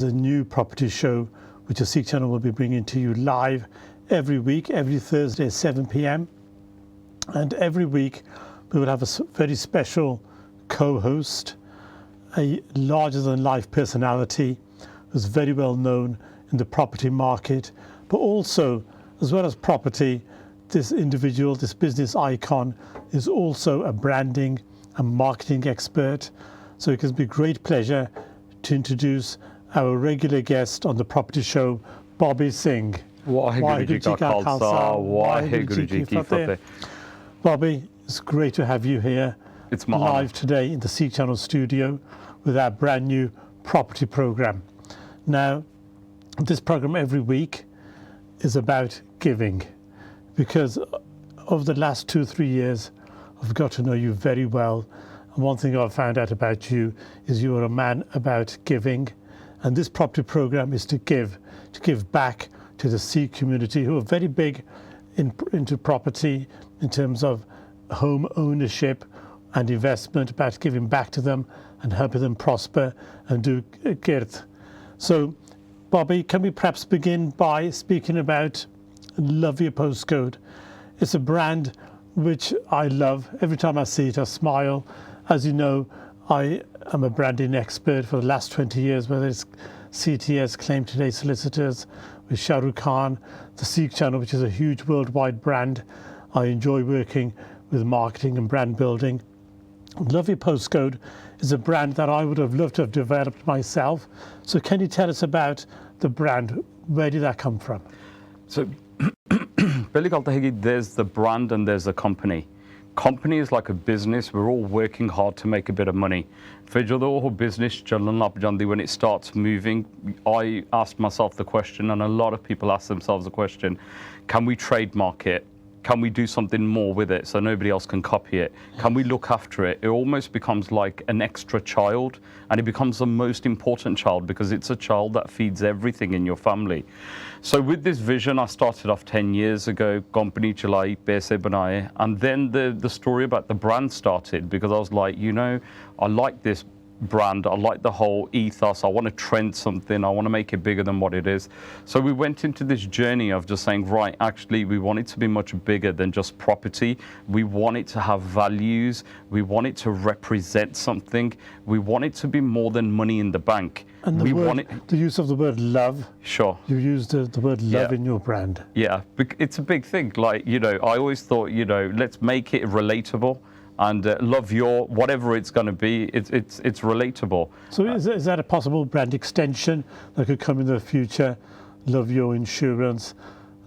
a new property show which the Seek channel will be bringing to you live every week, every Thursday at 7 p.m. And every week we will have a very special co-host, a larger-than-life personality who's very well known in the property market, but also, as well as property, this individual, this business icon, is also a branding and marketing expert. So it gives me great pleasure to introduce our regular guest on the property show, Bobby Singh. Bobby, it's great to have you here. It's my live honor. Today in the Seek Channel studio with our brand new property program. Now, this program every week is about giving, because over the last 2-3 years, I've got to know you very well. And one thing I've found out about you is you are a man about giving. And this property program is to give back to the Seek community, who are very big into property in terms of home ownership and investment, about giving back to them and helping them prosper and do good. So, Bobby, can we perhaps begin by speaking about Love Your Postcode? It's a brand which I love. Every time I see it, I smile. As you know, I am a branding expert for the last 20 years, whether it's CTS, Claim Today Solicitors, with Shah Rukh Khan, the Seek Channel, which is a huge worldwide brand. I enjoy working with marketing and brand building. Love Your Postcode is a brand that I would have loved to have developed myself. So can you tell us about the brand? Where did that come from? So, there's the brand and there's the company. Company is like a business. We're all working hard to make a bit of money. For the business, when it starts moving, I asked myself the question, and a lot of people ask themselves the question, can we trademark it? Can we do something more with it so nobody else can copy it? Can we look after it? It almost becomes like an extra child, and it becomes the most important child because it's a child that feeds everything in your family. So with this vision, I started off 10 years ago, company chalai, paise banaye, and then the story about the brand started, because I was like, you know, I like this brand, I like the whole ethos, I want to trend something, I want to make it bigger than what it is. So we went into this journey of just saying, right, actually we want it to be much bigger than just property. We want it to have values, we want it to represent something, we want it to be more than money in the bank. And the use of the word love. Sure. You used the word love in your brand. Yeah, it's a big thing. Like, you know, I always thought, you know, let's make it relatable. And love your, whatever it's going to be, it's relatable. So is that a possible brand extension that could come in the future? Love your insurance,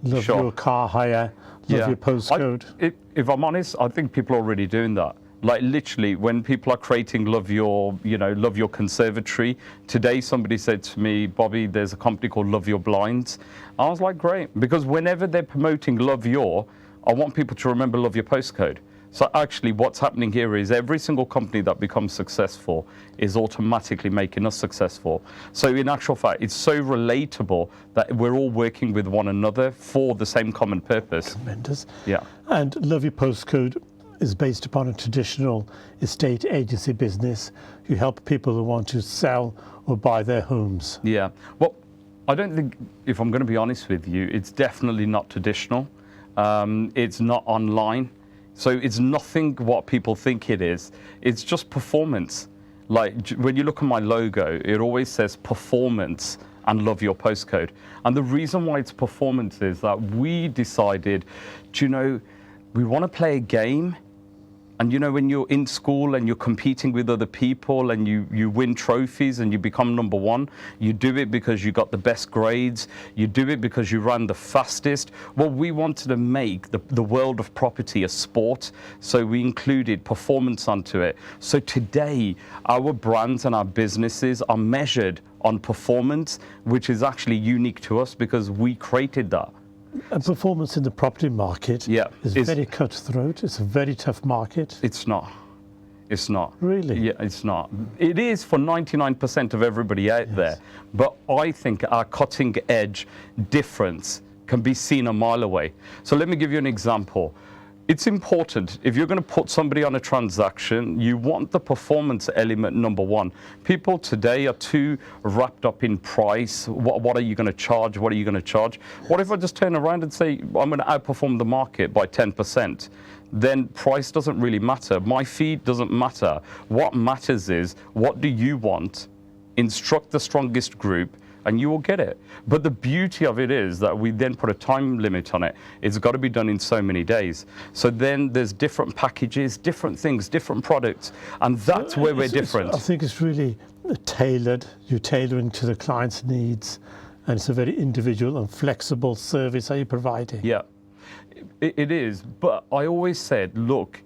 love your car hire, love your postcode. If I'm honest, I think people are already doing that. Like literally, when people are creating love your conservatory. Today, somebody said to me, Bobby, there's a company called Love Your Blinds. I was like, great, because whenever they're promoting Love Your, I want people to remember Love Your Postcode. So actually what's happening here is every single company that becomes successful is automatically making us successful. So in actual fact, it's so relatable that we're all working with one another for the same common purpose. Tremendous. Yeah. And Love Your Postcode is based upon a traditional estate agency business. You help people who want to sell or buy their homes. Yeah. Well, I don't think, if I'm going to be honest with you, it's definitely not traditional. It's not online. So it's nothing what people think it is. It's just performance. Like when you look at my logo, it always says performance and Love Your Postcode. And the reason why it's performance is that we decided, do you know, we want to play a game. And you know, when you're in school and you're competing with other people and you win trophies and you become number one, you do it because you got the best grades, you do it because you ran the fastest. Well, we wanted to make the world of property a sport, so we included performance onto it. So today, our brands and our businesses are measured on performance, which is actually unique to us because we created that. And performance in the property market is very cutthroat. It's a very tough market. It's not. It's not. Really? Yeah, it's not. It is for 99% of everybody out there. But I think our cutting edge difference can be seen a mile away. So let me give you an example. It's important. If you're going to put somebody on a transaction, you want the performance element number one. People today are too wrapped up in price. What are you going to charge? What are you going to charge? What if I just turn around and say, I'm going to outperform the market by 10%? Then price doesn't really matter. My fee doesn't matter. What matters is, what do you want? Instruct the strongest group, and you will get it. But the beauty of it is that we then put a time limit on it. It's got to be done in so many days. So then there's different packages, different things, different products, and that's where we're different. I think it's really tailored. You're tailoring to the client's needs, and it's a very individual and flexible service that you're providing. Yeah, it is. But I always said, look,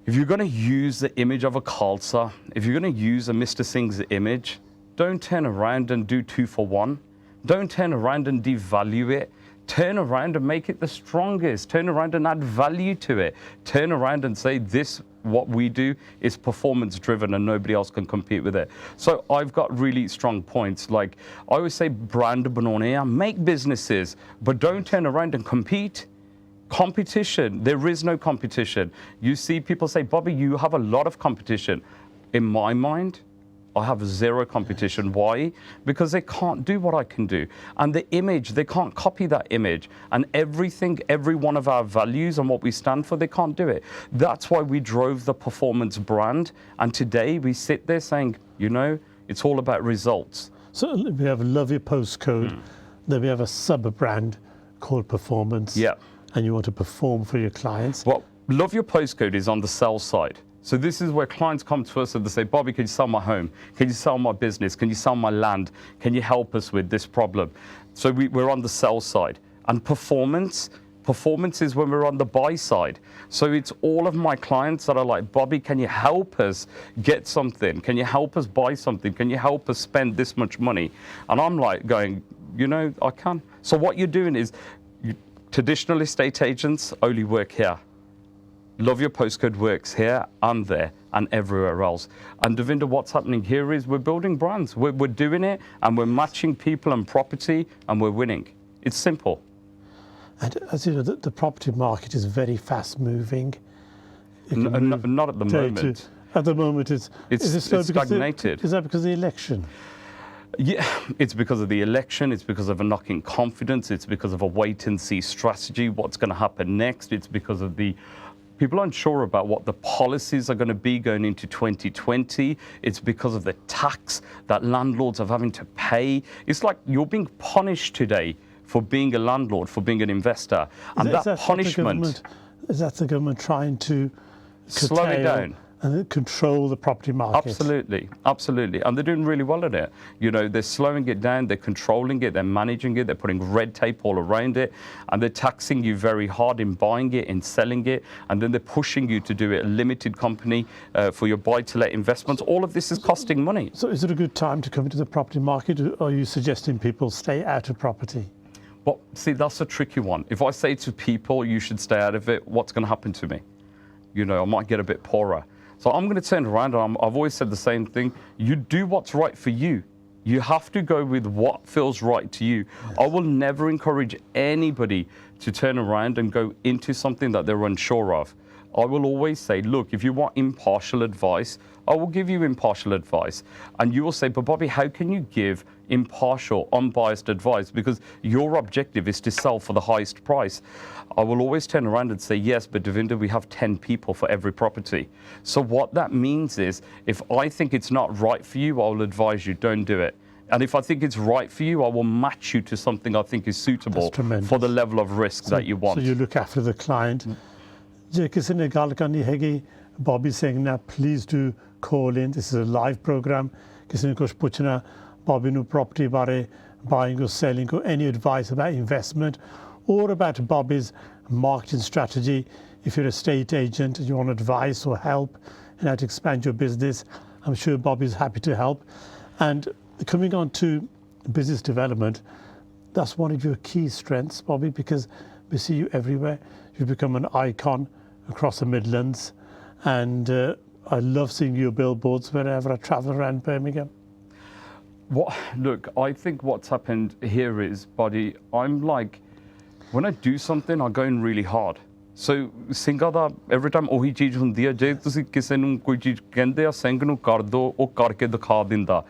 if you're going to use the image of a Khalsa, if you're going to use a Mr. Singh's image, don't turn around and do 2 for 1. Don't turn around and devalue it. Turn around and make it the strongest. Turn around and add value to it. Turn around and say, this, what we do, is performance driven and nobody else can compete with it. So I've got really strong points. Like I always say, brand banoniya, make businesses, but don't turn around and compete. Competition, there is no competition. You see people say, Bobby, you have a lot of competition. In my mind, I have zero competition. Why? Because they can't do what I can do. And the image, they can't copy that image. And everything, every one of our values and what we stand for, they can't do it. That's why we drove the performance brand. And today we sit there saying, you know, it's all about results. So we have Love Your Postcode. Then we have a sub-brand called Performance. Yeah. And you want to perform for your clients. Well, Love Your Postcode is on the sell side. So this is where clients come to us and they say, Bobby, can you sell my home? Can you sell my business? Can you sell my land? Can you help us with this problem? So we're on the sell side. And performance is when we're on the buy side. So it's all of my clients that are like, Bobby, can you help us get something? Can you help us buy something? Can you help us spend this much money? And I'm like going, you know, I can. So what you're doing is, traditional estate agents only work here. Love Your Postcode works here and there and everywhere else. And Davinder, what's happening here is we're building brands. We're doing it and we're matching people and property and we're winning. It's simple. And as you know, the property market is very fast moving. Not at the moment. At the moment, it's stagnated. Is that because of the election? Yeah, it's because of the election, it's because of a knocking confidence, it's because of a wait and see strategy, what's going to happen next, it's because of the people are unsure about what the policies are going to be going into 2020. It's because of the tax that landlords are having to pay. It's like you're being punished today for being a landlord, for being an investor. And that punishment... Is that the government trying to slow it down and control the property market? Absolutely, absolutely. And they're doing really well at it. You know, they're slowing it down, they're controlling it, they're managing it, they're putting red tape all around it, and they're taxing you very hard in buying it, in selling it, and then they're pushing you to do it a limited company for your buy-to-let investments. All of this is costing money. So is it a good time to come into the property market, or are you suggesting people stay out of property? Well, see, that's a tricky one. If I say to people, you should stay out of it, what's going to happen to me? You know, I might get a bit poorer. So I'm going to turn around, and I've always said the same thing. You do what's right for you. You have to go with what feels right to you. Yes. I will never encourage anybody to turn around and go into something that they're unsure of. I will always say, look, if you want impartial advice, I will give you impartial advice. And you will say, but Bobby, how can you give impartial, unbiased advice? Because your objective is to sell for the highest price. I will always turn around and say, yes, but Davinder, we have 10 people for every property. So what that means is, if I think it's not right for you, I will advise you, don't do it. And if I think it's right for you, I will match you to something I think is suitable for the level of risk that you want. So you look after the client. Bobby saying now, please do call in. This is a live program. Bobby no property bare buying or selling or any advice about investment or about Bobby's marketing strategy. If you're a estate agent and you want advice or help and how to expand your business, I'm sure Bobby's happy to help. And coming on to business development, that's one of your key strengths, Bobby, because we see you everywhere. You've become an icon across the Midlands, and I love seeing your billboards wherever I travel around Birmingham. Look, I think what's happened here is, buddy, I'm like, when I do something, I go in really hard. So ਸਿੰਘਾਂ ਦਾ every time ਉਹੀ ਚੀਜ਼ ਹੁੰਦੀ ਹੈ ਜੇ ਤੁਸੀਂ ਕਿਸੇ ਨੂੰ ਕੋਈ ਚੀਜ਼ ਕਹਿੰਦੇ ਆ ਸਿੰਘ ਨੂੰ ਕਰ ਦੋ ਉਹ ਕਰਕੇ ਦਿਖਾ ਦਿੰਦਾ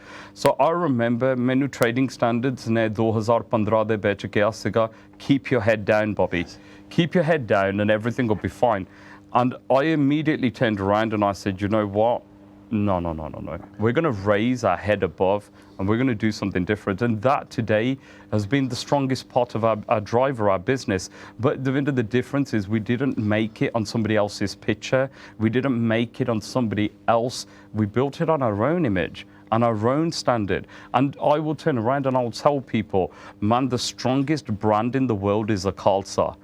so I remember ਮੈਨੂੰ trading standards ਨੇ 2015 ਦੇ ਵਿੱਚ ਕਿਹਾ ਸੀਗਾ keep your head down Bobby keep your head down and everything will be fine and I immediately turned around and I said you know what no. We're going to raise our head above and we're going to do something different. And that today has been the strongest part of our drive or our business. But the difference is we didn't make it on somebody else's picture. We didn't make it on somebody else. We built it on our own image and our own standard. And I will turn around and I'll tell people, man, the strongest brand in the world is a Khalsa.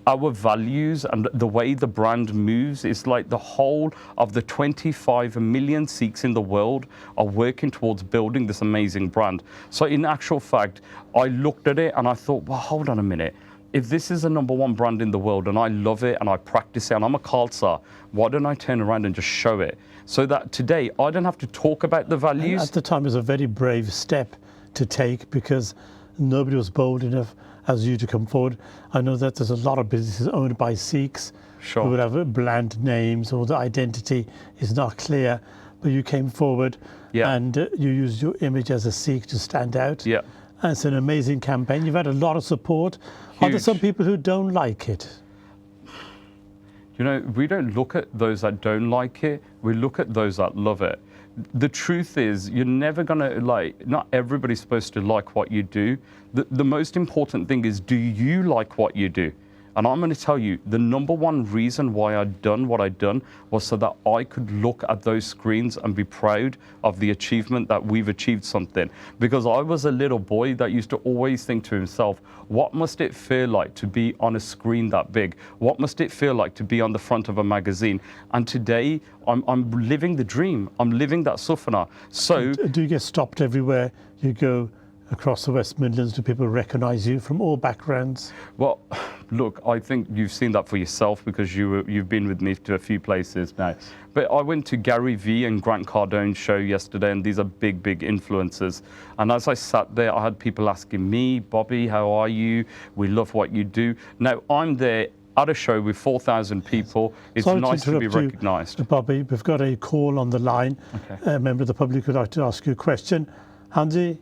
Our values and the way the brand moves is like the whole of the 25 million Sikhs in the world are working towards building this amazing brand. So in actual fact, I looked at it and I thought, well, hold on a minute. If this is the #1 brand in the world and I love it and I practice it and I'm a Khalsa, why don't I turn around and just show it? So that today I don't have to talk about the values. And at the time, it was a very brave step to take because nobody was bold enough as you to come forward. I know that there's a lot of businesses owned by Sikhs Sure. who would have bland names or the identity is not clear, but you came forward and you used your image as a Sikh to stand out. Yeah. And it's an amazing campaign. You've had a lot of support. Are there some people who don't like it? You know, we don't look at those that don't like it. We look at those that love it. The truth is, you're never going to not everybody's supposed to like what you do. The most important thing is, do you like what you do? And I'm going to tell you, the #1 reason why I'd done what I'd done was so that I could look at those screens and be proud of the achievement that we've achieved something. Because I was a little boy that used to always think to himself, what must it feel like to be on a screen that big? What must it feel like to be on the front of a magazine? And today, I'm living the dream. I'm living that sufana. So, do you get stopped everywhere you go across the West Midlands? Do people recognise you from all backgrounds? Well, look, I think you've seen that for yourself because you've been with me to a few places now. But I went to Gary Vee and Grant Cardone's show yesterday, and these are big influencers. And as I sat there, I had people asking me, Bobby, how are you? We love what you do. Now, I'm there at a show with 4,000 people. It's nice to be recognised. Bobby, we've got a call on the line. Okay. A member of the public would like to ask you a question. Hanji?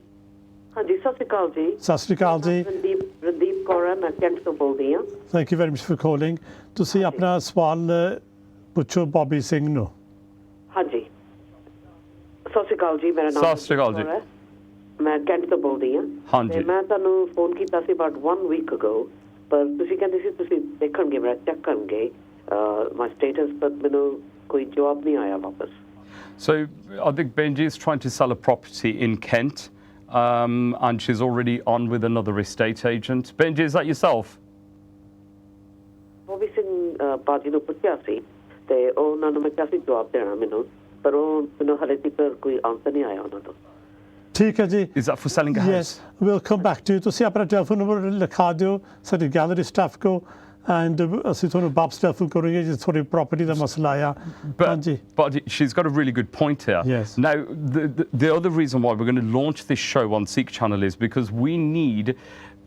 ਹਾਂਜੀ ਸਤਿ ਸ਼੍ਰੀ ਅਕਾਲ ਜੀ ਸਤਿ ਸ਼੍ਰੀ ਅਕਾਲ ਜੀ ਰਣਦੀਪ ਕੌਰ ਹੈ ਮੈਂ cantt ਤੋਂ ਬੋਲਦੀ ਹਾਂ thank you very much for calling ਤੁਸੀਂ ਆਪਣਾ ਸਵਾਲ ਪੁੱਛੋ ਬੌਬੀ ਸਿੰਘ ਨੂੰ ਹਾਂਜੀ ਸਤਿ ਸ਼੍ਰੀ ਅਕਾਲ ਜੀ ਮੇਰਾ ਨਾਮ ਸਤਿ ਸ਼੍ਰੀ ਅਕਾਲ ਜੀ ਮੈਂ ਕੈਂਟ ਤੋਂ ਬੋਲਦੀ ਹਾਂ ਹਾਂਜੀ ਮੈਂ ਤੁਹਾਨੂੰ ਫੋਨ ਕੀਤਾ ਸੀ ਅਬਾਊਟ 1 ਵੀਕ ਅਗੋ ਪਰ ਤੁਸੀਂ ਕਹਿੰਦੇ ਸੀ ਤੁਸੀਂ ਦੇਖਣਗੇ ਮੇਰਾ ਚੈੱਕ ਕਰਨਗੇ ਮਾਈ ਸਟੇਟਸ ਪਰ ਮੈਨੂੰ ਕੋਈ ਜਵਾਬ ਨਹੀਂ ਆਇਆ ਵਾਪਸ So I think Benji is trying to sell a property in Kent. And she's already on with another estate agent. Benji, is that yourself? Bobby Singh ਬਾਜੀ ਨੂੰ ਪੁੱਛਿਆ ਸੀ ਤੇ ਉਹਨਾਂ ਨੂੰ ਮੈਂ ਕਿਹਾ ਸੀ ਜਵਾਬ ਦੇਣਾ ਮੈਨੂੰ ਪਰ ਉਹ ਮੈਨੂੰ ਹਲੇ ਤੱਕ ਕੋਈ ਆਨਸਰ ਨਹੀਂ ਆਇਆ ਉਹਨਾਂ ਤੋਂ ਠੀਕ ਹੈ ਜੀ Is that for selling a house? Yes, we'll come back to you. ਤੁਸੀਂ ਆਪਣਾ ਟੈਲੀਫੋਨ ਨੰਬਰ ਲਿਖਾ ਦਿਓ ਸਾਡੇ ਗੈਲਰੀ ਸਟਾਫ ਕੋ and ਅਸੀਂ ਤੁਹਾਨੂੰ ਵਾਪਸ ਟੈਲੀਫੋਨ ਕਰਾਂਗੇ ਜੇ ਤੁਹਾਡੀ ਪ੍ਰਾਪਰਟੀ ਦਾ ਮਸਲਾ ਆਇਆ ਹਾਂਜੀ But she's got a really good point here. Yes. Now, the other reason why we're going to launch this show on Sikh Channel is because we need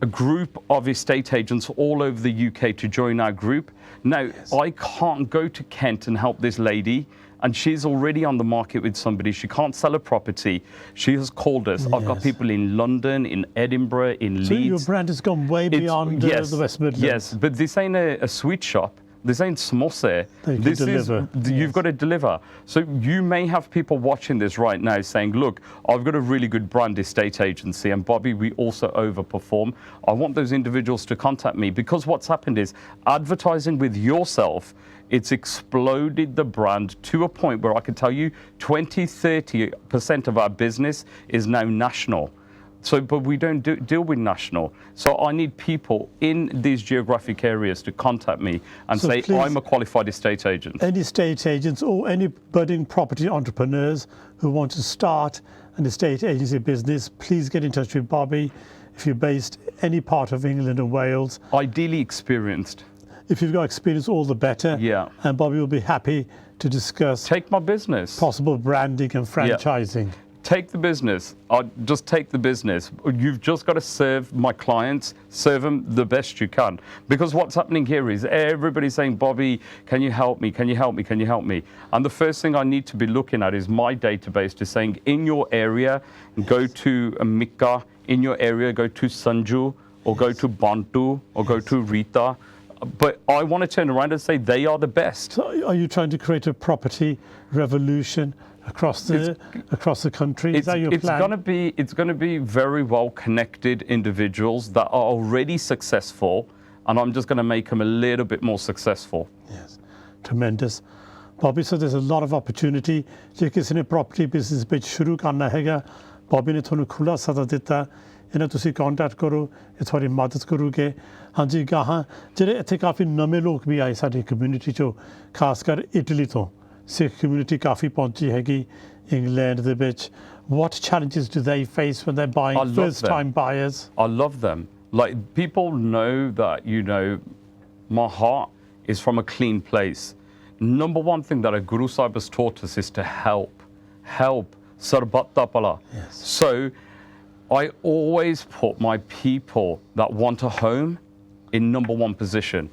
a group of estate agents all over the UK to join our group. Now, I can't go to Kent and help this lady, and she's already on the market with somebody. She can't sell a property. She has called us. I've got people in London, in Edinburgh, in Leeds. So your brand has gone way beyond the West Midlands. Yes, but this ain't a sweet shop. This ain't samosa. This is, you've got to deliver. So you may have people watching this right now saying, look, I've got a really good brand estate agency and Bobby, we also overperform. I want those individuals to contact me because what's happened is advertising with yourself, it's exploded the brand to a point where I can tell you 20-30% of our business is now national. So, but we don't deal with national. So I need people in these geographic areas to contact me and say, I'm a qualified estate agent. Any estate agents or any budding property entrepreneurs who want to start an estate agency business, please get in touch with Bobby if you're based any part of England and Wales. Ideally experienced. If you've got experience, all the better. Yeah. And Bobby will be happy to discuss Take my business. Possible branding and franchising. Yeah. take the business. Just take the business. You've just got to serve my clients, serve them the best you can. Because what's happening here is everybody's saying, Bobby, can you help me? Can you help me? Can you help me? And the first thing I need to be looking at is my database to saying, in your area, go to Mika, in your area, go to Sanju, or go to Bantu, or go to Rita. But I want to turn around and say they are the best. So are you trying to create a property revolution across the country? Is that your plan? It's going to be very well connected individuals that are already successful, and I'm just going to make them a little bit more successful. Yes, tremendous. Bobby, so there's a lot of opportunity. ਜੇ ਕਿਸੇ ਨੇ property business ਵਿੱਚ ਸ਼ੁਰੂ ਕਰਨਾ ਹੈਗਾ, Bobby ਨੇ ਤੁਹਾਨੂੰ ਖੁੱਲਾ ਸੱਦਾ ਦਿੱਤਾ, ਇਹਨਾਂ ਤੁਸੀਂ ਕੰਟੈਕਟ ਕਰੋ, ਇਹ ਤੁਹਾਡੀ ਮਦਦ ਕਰੂਗੇ। ਹਾਂਜੀ, ਗਾਹਾਂ ਜਿਹੜੇ ਇੱਥੇ ਕਾਫੀ ਨਵੇਂ ਲੋਕ ਵੀ ਆਏ ਸਾਡੀ ਕਮਿਊਨਿਟੀ 'ਚੋਂ, ਖਾਸ ਕਰ ਇਟਲੀ ਤੋਂ ਸਿੱਖ ਕਮਿਊਨਿਟੀ ਕਾਫੀ ਪਹੁੰਚੀ ਹੈਗੀ ਇੰਗਲੈਂਡ ਦੇ ਵਿੱਚ। What challenges do they face when they're buying, first-time buyers? I love them. Like, people know that, you know, my heart is from a clean place. Number one thing that a Guru Sahib has taught us is to help. Sarbatta pala. Yes. So I always put my people that want a home in number one position.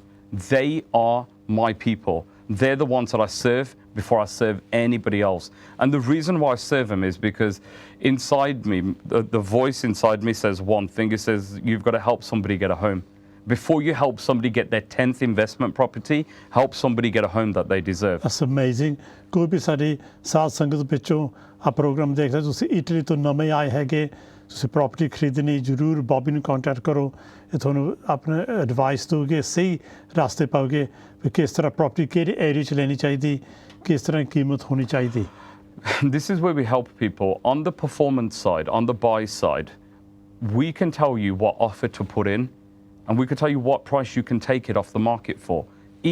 They are my people. They're the ones that I serve before I serve anybody else. And the reason why I serve them is because inside me, the voice inside me says one thing. It says, you've got to help somebody get a home. Before you help somebody get their 10th investment property, help somebody get a home that they deserve. That's amazing. ਕੋਈ ਵੀ ਸਾਡੀ ਸਾਧ ਸੰਗਤ ਵਿੱਚੋਂ ਆ programme ਦੇਖ ਰਹੇ, ਤੁਸੀਂ Italy ਤੋਂ ਨਵੇਂ ਆਏ ਹੈਗੇ, ਤੁਸੀਂ ਪ੍ਰਾਪਰਟੀ ਖਰੀਦਣੀ, ਜ਼ਰੂਰ ਬੌਬੀ ਨੂੰ ਕੰਟੈਕਟ ਕਰੋ। ਇਹ ਤੁਹਾਨੂੰ ਆਪਣਾ ਐਡਵਾਈਸ ਦੋਗੇ, ਸਹੀ ਰਸਤੇ ਪਾਓਗੇ ਵੀ ਕਿਸ ਤਰ੍ਹਾਂ ਪ੍ਰਾਪਰਟੀ ਕਿਹੜੇ ਏਰੀਆ 'ਚ ਲੈਣੀ ਚਾਹੀਦੀ, ਕਿਸ ਤਰ੍ਹਾਂ ਕੀਮਤ ਹੋਣੀ ਚਾਹੀਦੀ। This is where we help people. On the performance side, on the buy side, we can tell you what offer to put in, and we can tell you what price you can take it off the market for.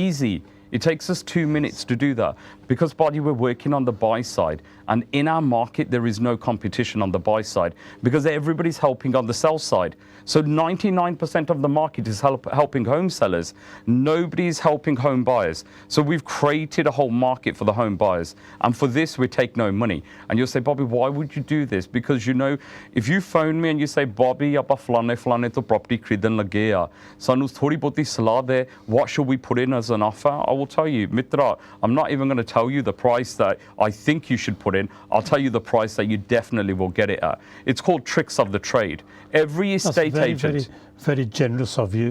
Easy. It takes us 2 minutes to do that. Because, Buddy, we're working on the buy side. And in our market, there is no competition on the buy side because everybody's helping on the sell side. So 99% of the market is helping home sellers. Nobody's helping home buyers. So we've created a whole market for the home buyers. And for this, we take no money. And you'll say, Bobby, why would you do this? Because, you know, if you phone me and you say, Bobby, aapa flane to property khridan lage ya, sanu thodi bahti salah de, what should we put in as an offer? I will tell you, Mitra, I'm not even going to tell you the price that I think you should put in. I'll tell you the price that you definitely will get it at. It's called tricks of the trade. Every estate agent. Very generous of you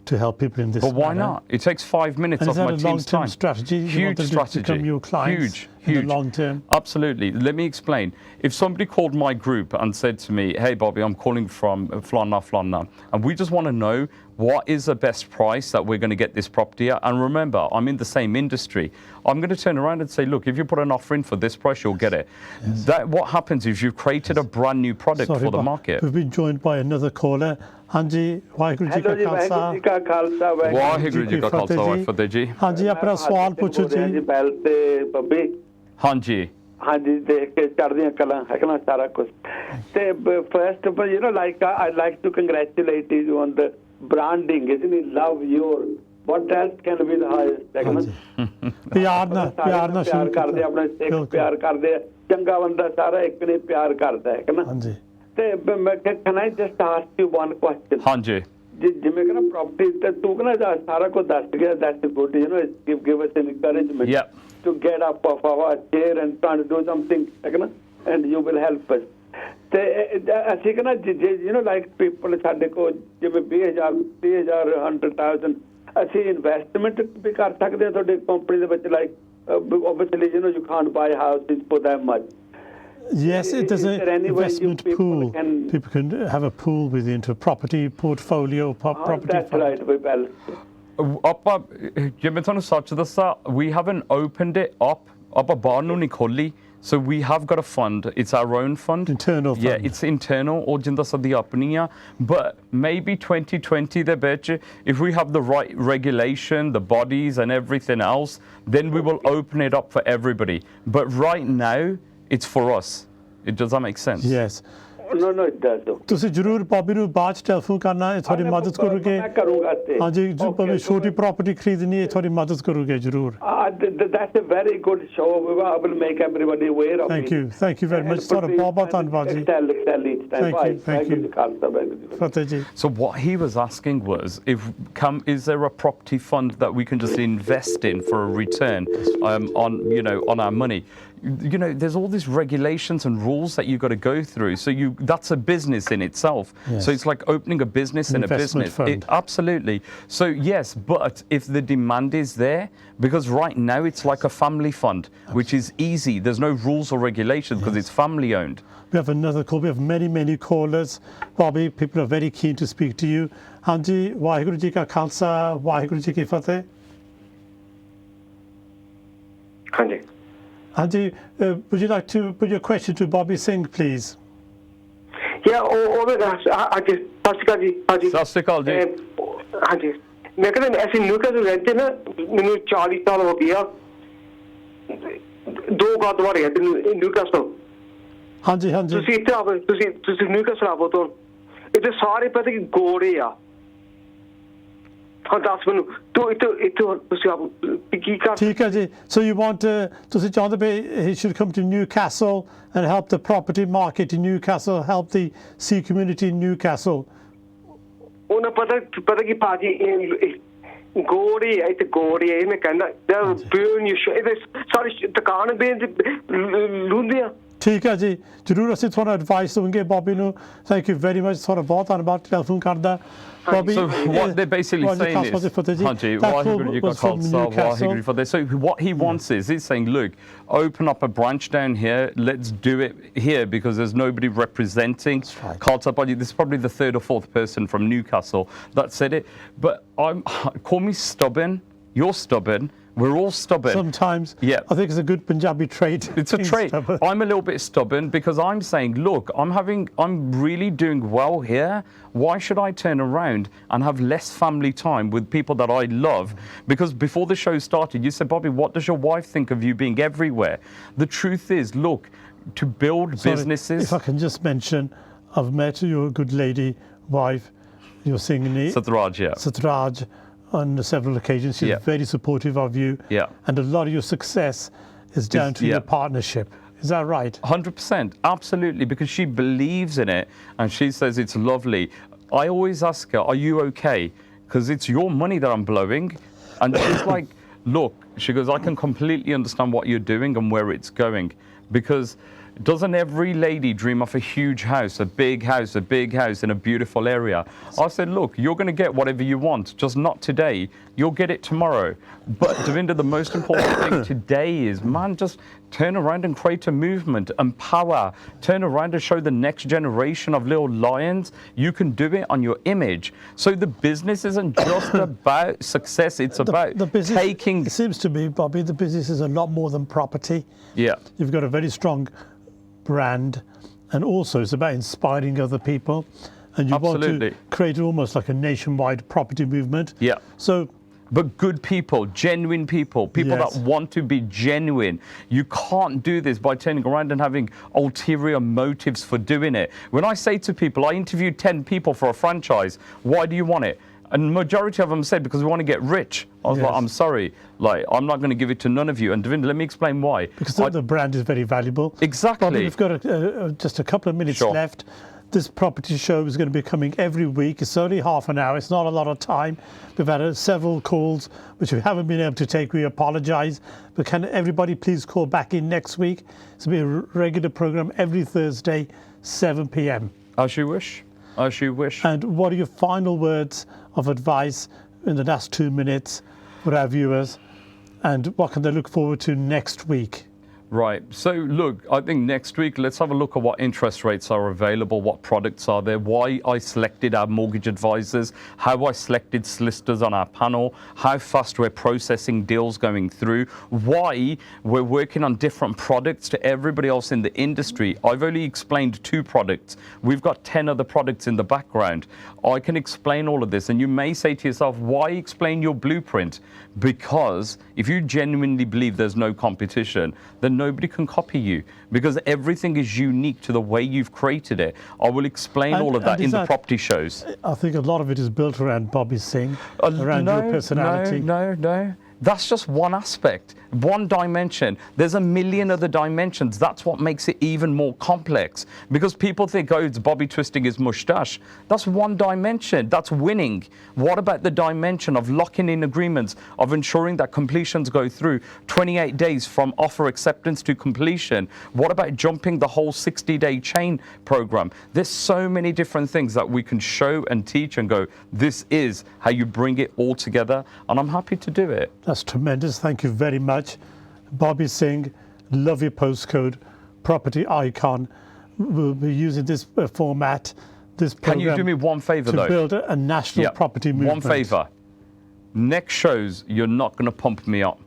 to help people in this. But why not? It takes 5 minutes of my team's time. Is that a long-term strategy? Huge strategy. To become your clients in the long term? Absolutely. Let me explain. If somebody called my group and said to me, hey, Bobby, I'm calling from Flana, and we just want to know what is the best price that we're going to get this property at. And remember, I'm in the same industry. I'm going to turn around and say, look, if you put an offer in for this price, you'll get it. Yes. What happens is you've created a brand new product for the market. We've been joined by another caller. Hanji, Waheguru Ji Ka Khalsa. Waheguru Ji Ka Khalsa, Waheguru Ji. Hanji, apna sawal pucho ji. Hanji. ਹਾਂਜੀ ਦੇਖ ਕੇ ਚੜ੍ਹਦੀਆਂ ਕਲਾਂ ਹੈ ਨਾ ਸਾਰਾ ਕੁਝ ਤੇ first of all, you know, like I'd like to congratulate you on the branding, isn't it? Love your, what else can be the highest, ਹੈ ਨਾ ਪਿਆਰ ਨਾਲ ਪਿਆਰ ਕਰਦੇ ਆਪਣੇ ਸਿੱਖ ਪਿਆਰ ਕਰਦੇ ਚੰਗਾ ਬੰਦਾ ਸਾਰਾ ਇੱਕ ਨੇ ਪਿਆਰ ਕਰਦਾ ਹੈ ਨਾ ਹਾਂਜੀ ਤੇ ਮੈਂ can I just ask you one question? ਹਾਂਜੀ ਜਿਵੇਂ ਕਿ ਨਾ ਪ੍ਰਾਪਰਟੀ ਤੇ ਤੂੰ ਕਹਿੰਦਾ ਸਾਰਾ ਕੁਝ ਦੱਸ ਗਿਆ, that's good, you know, give us an encouragement to get up off our chair and try to do something, and you will help us. ਤੇ ਅਸੀਂ ਕਹਿੰਦਾ you know, like people ਸਾਡੇ ਕੋਲ ਜਿਵੇਂ 20,000 30,000 100,000 ਅਸੀਂ ਇਨਵੈਸਟਮੈਂਟ ਵੀ ਕਰ ਸਕਦੇ ਹਾਂ ਤੁਹਾਡੀ ਕੰਪਨੀ ਦੇ ਵਿੱਚ, like obviously, you know, you can't buy houses for that much. Yes, there's an investment pool. People can have a pool within a property portfolio. Property that's right, well. ਜਿਵੇਂ ਤੁਹਾਨੂੰ ਸੱਚ ਦੱਸਾਂ, we haven't opened it up. ਆਪਾਂ ਬਾਹਰ ਨੂੰ ਨਹੀਂ ਖੋਲੀ. So we have got a fund. It's our own fund. Internal fund. Yeah, it's internal. ਉਹ ਜਿੰਦਾ ਸਦੀ ਆਪਣੀ ਆ. But maybe 2020 ਦੇ ਵਿੱਚ, if we have the right regulation, the bodies and everything else, then we will open it up for everybody. But right now, it's for us. Does that make sense? Yes. No, it does. Okay. ਤੁਸੀਂ ਜ਼ਰੂਰ ਬੌਬੀ ਨੂੰ ਬਾਅਦ 'ਚ telephone ਕਰਨਾ ਇਹ ਤੁਹਾਡੀ ਮਦਦ ਕਰੂਗੇ ਮੈਂ ਕਰੂੰਗਾ ਤੇ ਹਾਂਜੀ ਜੋ ਭਾਵੇਂ ਛੋਟੀ ਪ੍ਰਾਪਰਟੀ ਖਰੀਦਣੀ ਹੈ ਤੁਹਾਡੀ ਮਦਦ ਕਰੂਗੇ ਜ਼ਰੂਰ That's a very good show. I will make everybody aware of it. Thank you very much ਤੁਹਾਡਾ ਬਹੁਤ ਬਹੁਤ ਧੰਨਵਾਦ ਜੀ Tell each time. Thank you. ਫਤਿਹ ਜੀ So what he was asking was, is there a property fund that we can just invest in for a return on our money? There's all these regulations and rules that you've got to go through. So that's a business in itself. Yes. So it's like opening a business in a Investment business. fund. Absolutely. So yes, but if the demand is there, because right now it's like a family fund, which is easy. There's no rules or regulations because it's family owned. We have another call. We have many callers. Bobby, people are very keen to speak to you. ਹਾਂਜੀ ਵਾਹਿਗੁਰੂ ਜੀ ਕਾ ਖਾਲਸਾ ਵਾਹਿਗੁਰੂ ਜੀ ਕੀ ਫਤਿਹ ਹਾਂਜੀ ਹਾਂਜੀ would you like to put your question to Bobby Singh please? ਉਹਦੇ ਹਾਂਜੀ ਸਤਿ ਸ਼੍ਰੀ ਅਕਾਲ ਜੀ ਹਾਂਜੀ ਸਤਿ ਸ਼੍ਰੀ ਅਕਾਲ ਜੀ ਹਾਂਜੀ ਮੈਂ ਕਹਿੰਦਾ ਅਸੀਂ ਨਿਊਕੈਸਲ ਰਹਿੰਦੇ ਨਾ ਮੈਨੂੰ 40 ਸਾਲ ਹੋ ਗਿਆ 2 ਵਾਰ ਰਿਹਾ ਤੇ ਨਿਊਕੈਸਲ ਹਾਂਜੀ ਤੁਸੀਂ ਇੱਥੇ ਆਵੋ ਤੁਸੀਂ ਨਿਊਕੈਸਲ ਆਵੋ ਤੋਂ ਇੱਥੇ ਸਾਰੇ ਪਤਾ ਕਿ ਗੋਰੇ ਆ ਦੱਸ ਮੈਨੂੰ ਤੂੰ ਇੱਥੇ ਤੁਸੀਂ ਆਵੋ ਕੀ ਕਰ ਠੀਕ ਹੈ ਜੀ so you want ਤੁਸੀਂ ਚਾਹੁੰਦੇ ਵੀ he should come to Newcastle and help the property market in Newcastle help the Sikh community in Newcastle ਉਹਨਾਂ ਪਤਾ ਕਿ ਭਾਜੀ ਗੋਰੀ ਹੈ ਇੱਥੇ ਗੋਰੀ ਹੈ ਮੈਂ ਕਹਿੰਦਾ ਬੀਨ ਇਹਦੇ ਸਾਰੀ ਦੁਕਾਨ ਬੇਨ ਲੁੰਦੇ ਆ ਠੀਕ ਹੈ ਜੀ ਜ਼ਰੂਰ ਅਸੀਂ ਤੁਹਾਨੂੰ ਐਡਵਾਈਸ ਦਵਾਂਗੇ ਬੌਬੀ ਨੂੰ ਥੈਂਕ ਯੂ ਵੈਰੀ ਮਚ ਤੁਹਾਡਾ ਬਹੁਤ ਧੰਨਵਾਦ ਟੈਲੀਫੋਨ ਕਰਦਾ Bobby, so what they're basically saying is, so what he wants is, he's saying, look, open up a branch down here, let's do it here because there's nobody representing Khalsa Party. This is probably the 3rd or 4th person from Newcastle that said it. But call me stubborn, you're stubborn. We're all stubborn. Sometimes. Yeah. I think it's a good Punjabi trait. It's a trait. Stubborn. I'm a little bit stubborn because I'm saying, look, I'm really doing well here. Why should I turn around and have less family time with people that I love? Because before the show started, you said, Bobby, what does your wife think of you being everywhere? The truth is, look, to build businesses. If I can just mention, I've met your good lady, wife, you're singing it. Satraj, yeah. Satraj. On several occasions, she's very supportive of you. Yeah. And a lot of your success is down to your partnership. Is that right? 100%. Absolutely. Because she believes in it and she says it's lovely. I always ask her, are you okay? Because it's your money that I'm blowing. And she's like, look, she goes, I can completely understand what you're doing and where it's going. Because doesn't every lady dream of a huge house, a big house in a beautiful area? I said, look, you're going to get whatever you want, just not today. You'll get it tomorrow. But Davinder, the most important thing today is, man, just turn around and create a movement, empower, turn around and show the next generation of little lions. You can do it on your image. So the business isn't just about success, it's about taking... It seems to me, Bobby, the business is a lot more than property. Yeah. You've got a very strong brand and also it's about inspiring other people and you want to create almost like a nationwide property movement. Yeah. So but good people, genuine people that want to be genuine. You can't do this by turning around and having ulterior motives for doing it. When I say to people, I interviewed 10 people for a franchise, why do you want it? And majority of them said, because we want to get rich. I was like, I'm sorry, I'm not going to give it to none of you. And Davinder, let me explain why. Because the brand is very valuable. Exactly. Bobby, we've got just a couple of minutes left. This property show is going to be coming every week. It's only half an hour. It's not a lot of time. We've had several calls which we haven't been able to take. We apologise. But can everybody please call back in next week? It's going to be a regular programme every Thursday, 7 p.m. As you wish. As you wish. And what are your final words of advice in the last 2 minutes for our viewers? And what can they look forward to next week? Right. So, look, I think next week, let's have a look at what interest rates are available, what products are there, why I selected our mortgage advisors, how I selected solicitors on our panel, how fast we're processing deals going through, why we're working on different products to everybody else in the industry. I've only explained 2 products. We've got 10 other products in the background. I can explain all of this. And you may say to yourself, why explain your blueprint? Because if you genuinely believe there's no competition, then nobody can copy you because everything is unique to the way you've created it. I will explain all of that in the property shows. I think a lot of it is built around Bobby Singh, around your personality. No. That's just one aspect, one dimension. There's a million other dimensions. That's what makes it even more complex. Because people think, oh, it's Bobby twisting his moustache. That's one dimension. That's winning. What about the dimension of locking in agreements, of ensuring that completions go through 28 days from offer acceptance to completion? What about jumping the whole 60-day chain program? There's so many different things that we can show and teach and go, this is how you bring it all together. And I'm happy to do it. That's tremendous. Thank you very much. Bobby Singh, love your postcode, property icon. We'll be using this format, this program. Can you do me one favour, though? To build a national property movement. One favour. Next shows, you're not going to pump me up.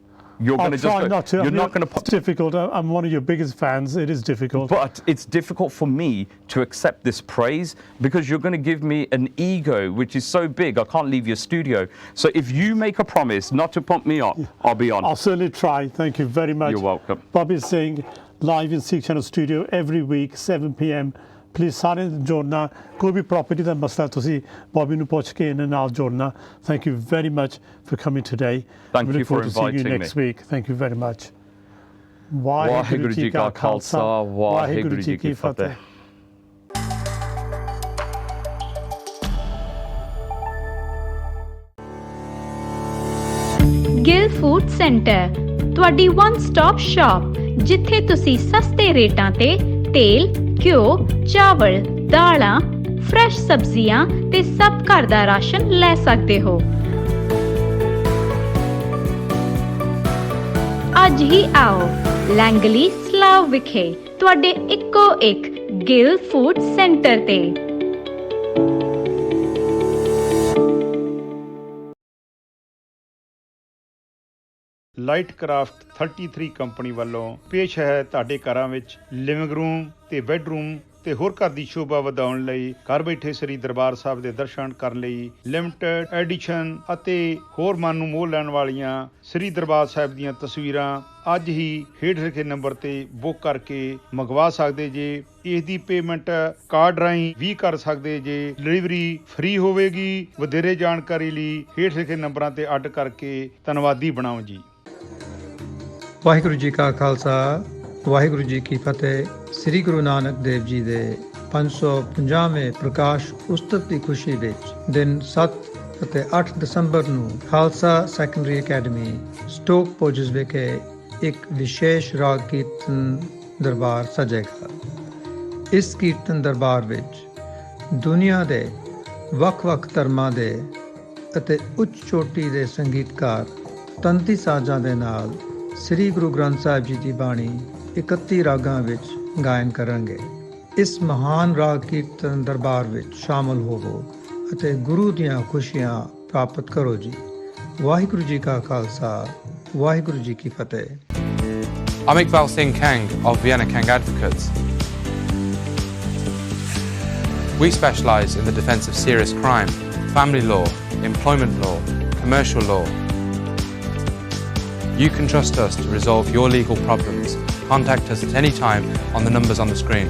You're going to just go, not to. You're not going to. It's difficult. I'm one of your biggest fans. It is difficult. But it's difficult for me to accept this praise because you're going to give me an ego which is so big I can't leave your studio. So if you make a promise not to pump me up, I'll be on. I'll certainly try. Thank you very much. You're welcome. Bobby Singh, live in Sikh Channel Studio every week, 7 p.m. Please सारे जोड़ना कोई भी property ਦਾ ਮਸਲਾ ਤੁਸੀਂ Bobby ਨੂੰ ਪੁੱਛ ਕੇ ਇਹਨਾਂ ਨਾਲ ਜੋੜਨਾ. Thank you very much for coming today. Thank you for inviting me. Next week. Thank you very much. Waheguru ji ਕਾ ਖਾਲਸਾ ਵਾਹਿਗੁਰੂ ਜੀ ਕੀ ਫਤਿਹ. ਗਿਲ ਫੂਡ ਸੈਂਟਰ ਤੁਹਾਡੀ ਵਨ ਸਟਾਪ ਸ਼ਾਪ ਜਿੱਥੇ ਤੁਸੀਂ ਸਸਤੇ ਰੇਟਾਂ ਤੇ ਤੇਲ, ਘਿਓ, ਚਾਵਲ, ਦਾਲਾਂ, ਫਰੈਸ਼ ਸਬਜ਼ੀਆਂ ਤੇ ਸਭ ਘਰ ਦਾ ਰਾਸ਼ਨ ਲੈ ਸਕਦੇ ਹੋ। ਅੱਜ ਹੀ ਆਓ ਲੈਂਗਲੀ ਸਲਾਵ ਵਿਖੇ ਤੁਹਾਡੇ ਇੱਕੋ ਇੱਕ ਗਿਲ ਫੂਡ ਸੈਂਟਰ ਤੇ। ਲਾਈਟ ਕਰਾਫਟ 33 ਕੰਪਨੀ ਵੱਲੋਂ ਪੇਸ਼ ਹੈ ਤੁਹਾਡੇ ਘਰਾਂ ਵਿੱਚ ਲਿਵਿੰਗ ਰੂਮ ਤੇ ਬੈੱਡਰੂਮ ਤੇ ਹੋਰ ਘਰ ਦੀ ਸ਼ੋਭਾ ਵਧਾਉਣ ਲਈ ਘਰ ਬੈਠੇ ਸ੍ਰੀ ਦਰਬਾਰ ਸਾਹਿਬ ਦੇ ਦਰਸ਼ਨ ਕਰਨ ਲਈ ਲਿਮਟਿਡ ਐਡੀਸ਼ਨ ਅਤੇ ਹੋਰ ਮਨ ਨੂੰ ਮੋਹ ਲੈਣ ਵਾਲੀਆਂ ਸ੍ਰੀ ਦਰਬਾਰ ਸਾਹਿਬ ਦੀਆਂ ਤਸਵੀਰਾਂ ਅੱਜ ਹੀ ਹੇਠ ਲਿਖੇ ਨੰਬਰ ਤੇ ਬੁੱਕ ਕਰਕੇ ਮੰਗਵਾ ਸਕਦੇ ਜੇ। ਇਸ ਦੀ ਪੇਮੈਂਟ ਕਾਰਡ ਰਾਹੀਂ ਵੀ ਕਰ ਸਕਦੇ ਜੇ। ਡਿਲੀਵਰੀ ਫ੍ਰੀ ਹੋਵੇਗੀ। ਵਧੇਰੇ ਜਾਣਕਾਰੀ ਲਈ ਹੇਠ ਲਿਖੇ ਨੰਬਰਾਂ ਤੇ ਅੱਡ ਕਰਕੇ ਧੰਨਵਾਦੀ ਬਣਾਓ ਜੀ। ਵਾਹਿਗੁਰੂ ਜੀ ਕਾ ਖਾਲਸਾ ਵਾਹਿਗੁਰੂ ਜੀ ਕੀ ਫਤਿਹ। ਸ੍ਰੀ ਗੁਰੂ ਨਾਨਕ ਦੇਵ ਜੀ ਦੇ 550ਵੇਂ ਪ੍ਰਕਾਸ਼ ਉਤਸਵ ਦੀ ਖੁਸ਼ੀ ਵਿੱਚ ਦਿਨ 7 ਅਤੇ 8 ਦਸੰਬਰ ਨੂੰ ਖਾਲਸਾ ਸੈਕੰਡਰੀ ਅਕੈਡਮੀ ਸਟੋਕ ਪੋਜਸ ਵਿਖੇ ਇੱਕ ਵਿਸ਼ੇਸ਼ ਰਾਗ ਕੀਰਤਨ ਦਰਬਾਰ ਸਜੇਗਾ। ਇਸ ਕੀਰਤਨ ਦਰਬਾਰ ਵਿੱਚ ਦੁਨੀਆ ਦੇ ਵੱਖ-ਵੱਖ ਧਰਮਾਂ ਦੇ ਅਤੇ ਉੱਚ ਚੋਟੀ ਦੇ ਸੰਗੀਤਕਾਰ ਤੰਤੀ ਸਾਜ਼ਾਂ ਦੇ ਨਾਲ ਸ੍ਰੀ ਗੁਰੂ ਗ੍ਰੰਥ ਸਾਹਿਬ ਜੀ ਦੀ ਬਾਣੀ 31 ਰਾਗਾਂ ਵਿੱਚ ਗਾਇਨ ਕਰਨਗੇ। ਇਸ ਮਹਾਨ ਰਾਗ ਕੀਰਤਨ ਦਰਬਾਰ ਵਿੱਚ ਸ਼ਾਮਲ ਹੋਵੋ ਅਤੇ ਗੁਰੂ ਦੀਆਂ ਖੁਸ਼ੀਆਂ ਪ੍ਰਾਪਤ ਕਰੋ ਜੀ। ਵਾਹਿਗੁਰੂ ਜੀ ਕਾ ਖਾਲਸਾ ਵਾਹਿਗੁਰੂ ਜੀ ਕੀ ਫਤਿਹ। I'm Iqbal Singh Kang of Vienna Kang Advocates. We specialise in the defence of serious crime, family law, employment law, commercial law. You can trust us to resolve your legal problems. Contact us at any time on the numbers on the screen.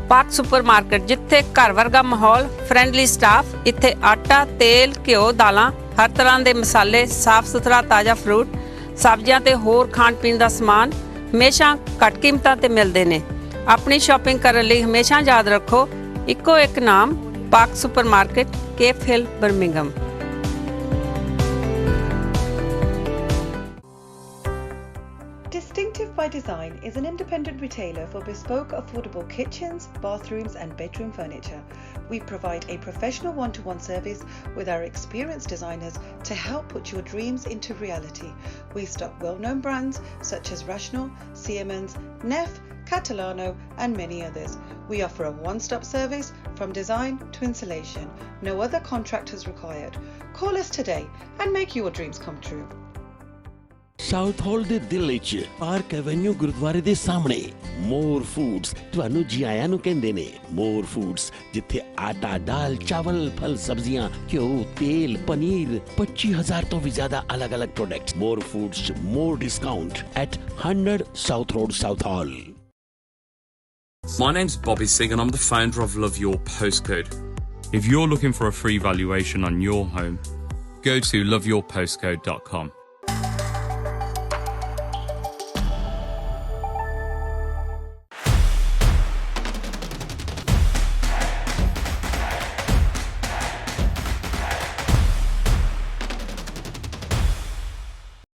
ਪਾਕ supermarket ਜਿੱਥੇ ਘਰ ਵਰਗਾ ਮਾਹੌਲ, friendly staff. ਇੱਥੇ ਆਟਾ, ਤੇਲ, ਘਿਓ, ਦਾਲਾਂ, ਹਰ ਤਰ੍ਹਾਂ ਦੇ ਮਸਾਲੇ, ਸਾਫ਼ ਸੁਥਰਾ ਤਾਜ਼ਾ ਫਰੂਟ, ਸਬਜ਼ੀਆਂ ਤੇ ਹੋਰ ਖਾਣ ਪੀਣ ਦਾ ਸਮਾਨ ਹਮੇਸ਼ਾ ਘੱਟ ਕੀਮਤਾਂ ਤੇ ਮਿਲਦੇ ਨੇ। ਆਪਣੀ ਸ਼ਾਪਿੰਗ ਕਰਨ ਲਈ ਹਮੇਸ਼ਾ ਯਾਦ ਰੱਖੋ ਇੱਕੋ ਇੱਕ ਨਾਮ ਪਾਕ supermarket, cape hill, Birmingham. Distinctive by Design is an independent retailer for bespoke, affordable kitchens, bathrooms and bedroom furniture. We provide a professional one-to-one service with our experienced designers to help put your dreams into reality. We stock well-known brands such as Rational, Siemens, Neff, Catalano and many others. We offer a one-stop service from design to installation. No other contract is required. Call us today and make your dreams come true. Southall ਦੇ ਦਿਲ ਵਿੱਚ park avenue ਗੁਰਦੁਆਰੇ ਦੇ ਸਾਹਮਣੇ ਮੋਰ foods ਤੁਹਾਨੂੰ ਜੀ ਆਇਆਂ ਨੂੰ ਕਹਿੰਦੇ ਨੇ। ਮੋਰ ਫੂਡਸ ਜਿੱਥੇ ਆਟਾ, ਦਾਲ, ਚਾਵਲ, ਫਲ, ਸਬਜ਼ੀਆਂ, ਘਿਓ, ਤੇਲ, ਪਨੀਰ, 25,000 ਤੋਂ ਵੀ ਜ਼ਿਆਦਾ ਅਲੱਗ-ਅਲੱਗ products. More foods, more discount at 100 South Road, South Hall. My name's Bobby Singh and I'm the founder of Love Your Postcode. If you're looking for a free valuation on your home, go to loveyourpostcode.com.